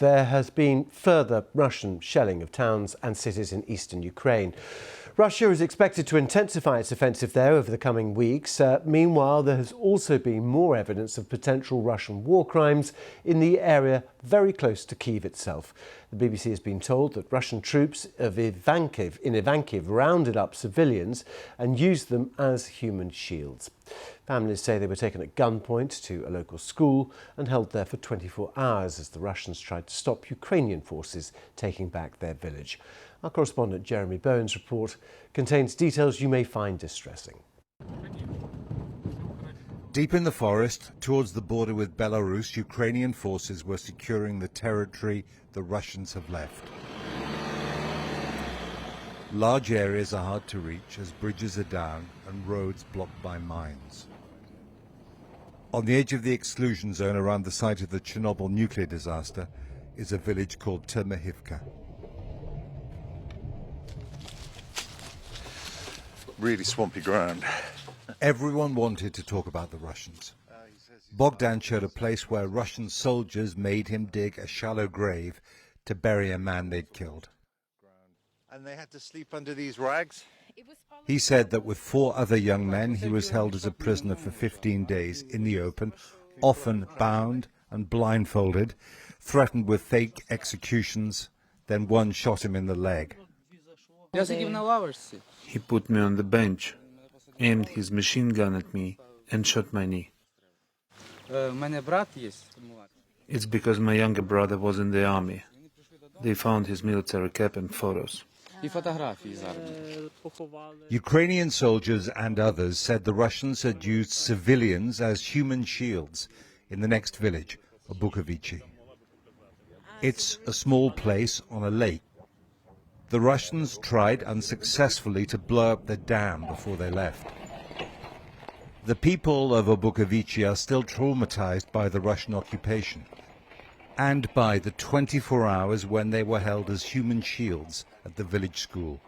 there has been further Russian shelling of towns and cities in eastern Ukraine. Russia is expected to intensify its offensive there over the coming weeks. Meanwhile, there has also been more evidence of potential Russian war crimes in the area very close to Kyiv itself. The BBC has been told that Russian troops in Ivankiv rounded up civilians and used them as human shields. Families say they were taken at gunpoint to a local school and held there for 24 hours as the Russians tried to stop Ukrainian forces taking back their village. Our correspondent Jeremy Bowen's report contains details you may find distressing. Deep in the forest, towards the border with Belarus, Ukrainian forces were securing the territory the Russians have left. Large areas are hard to reach as bridges are down and roads blocked by mines. On the edge of the exclusion zone around the site of the Chernobyl nuclear disaster is a village called Termahivka. Really swampy ground. Everyone wanted to talk about the Russians. Bogdan showed a place where Russian soldiers made him dig a shallow grave to bury a man they'd killed. And they had to sleep under these rags? He said that with 4 other young men, he was held as a prisoner for 15 days in the open, often bound and blindfolded, threatened with fake executions, then one shot him in the leg. He put me on the bench, aimed his machine gun at me, and shot my knee. It's because my younger brother was in the army. They found his military cap and photos. Ukrainian soldiers and others said the Russians had used civilians as human shields in the next village, Obukhovychi. It's a small place on a lake. The Russians tried unsuccessfully to blow up the dam before they left. The people of Obukhovychi are still traumatized by the Russian occupation and by the 24 hours when they were held as human shields at the village school.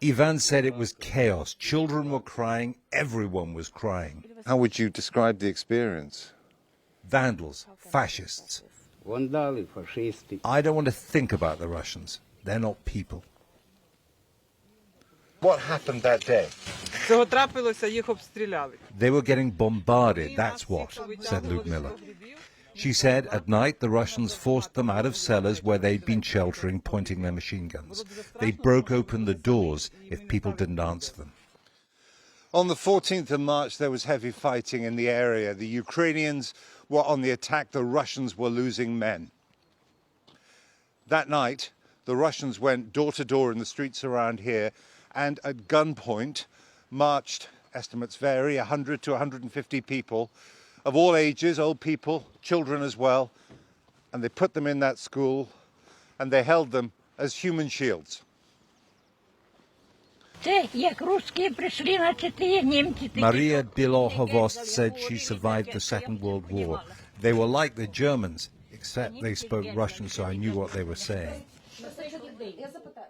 Ivan said it was chaos. Children were crying, everyone was crying. How would you describe the experience? Vandals, fascists. I don't want to think about the Russians. They're not people. What happened that day? They were getting bombarded, that's what, said Ludmila. She said at night the Russians forced them out of cellars where they'd been sheltering, pointing their machine guns. They broke open the doors if people didn't answer them. On the 14th of March, there was heavy fighting in the area. The Ukrainians were on the attack. The Russians were losing men. That night, the Russians went door to door in the streets around here and at gunpoint marched, estimates vary, 100 to 150 people of all ages, old people, children as well, and they put them in that school and they held them as human shields. Maria Bilohovost said she survived the Second World War. They were like the Germans, except they spoke Russian, so I knew what they were saying.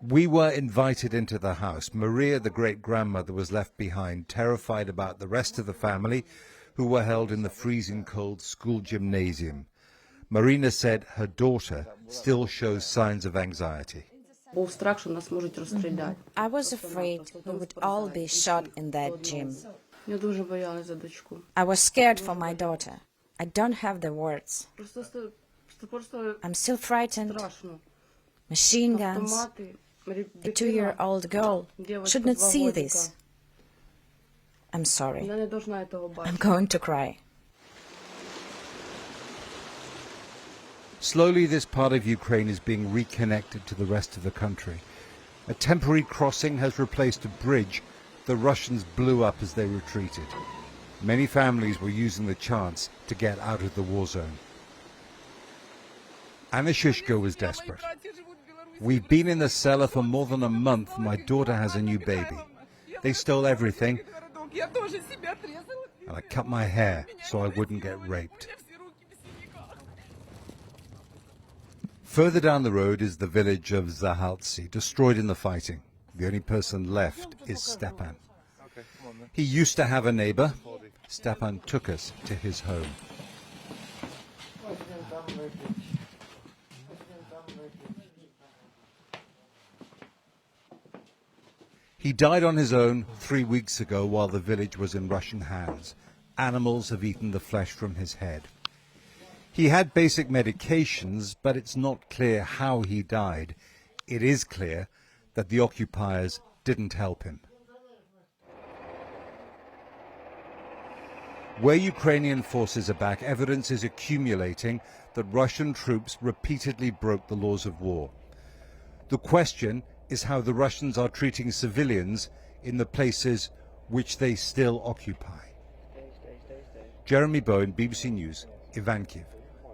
We were invited into the house. Maria, the great-grandmother, was left behind, terrified about the rest of the family, who were held in the freezing cold school gymnasium. Marina said her daughter still shows signs of anxiety. I was afraid we would all be shot in that gym. I was scared for my daughter. I don't have the words. I'm still frightened. Machine guns. A 2-year-old girl should not see this. I'm sorry. I'm going to cry. Slowly, this part of Ukraine is being reconnected to the rest of the country. A temporary crossing has replaced a bridge the Russians blew up as they retreated. Many families were using the chance to get out of the war zone. Anna Shishko was desperate. We've been in the cellar for more than a month. My daughter has a new baby. They stole everything, and I cut my hair so I wouldn't get raped. Further down the road is the village of Zahaltsi, destroyed in the fighting. The only person left is Stepan. He used to have a neighbor. Stepan took us to his home. He died on his own 3 weeks ago while the village was in Russian hands. Animals have eaten the flesh from his head. He had basic medications, but it's not clear how he died. It is clear that the occupiers didn't help him. Where Ukrainian forces are back, evidence is accumulating that Russian troops repeatedly broke the laws of war. The question is how the Russians are treating civilians in the places which they still occupy. Jeremy Bowen, BBC News, Ivankiv.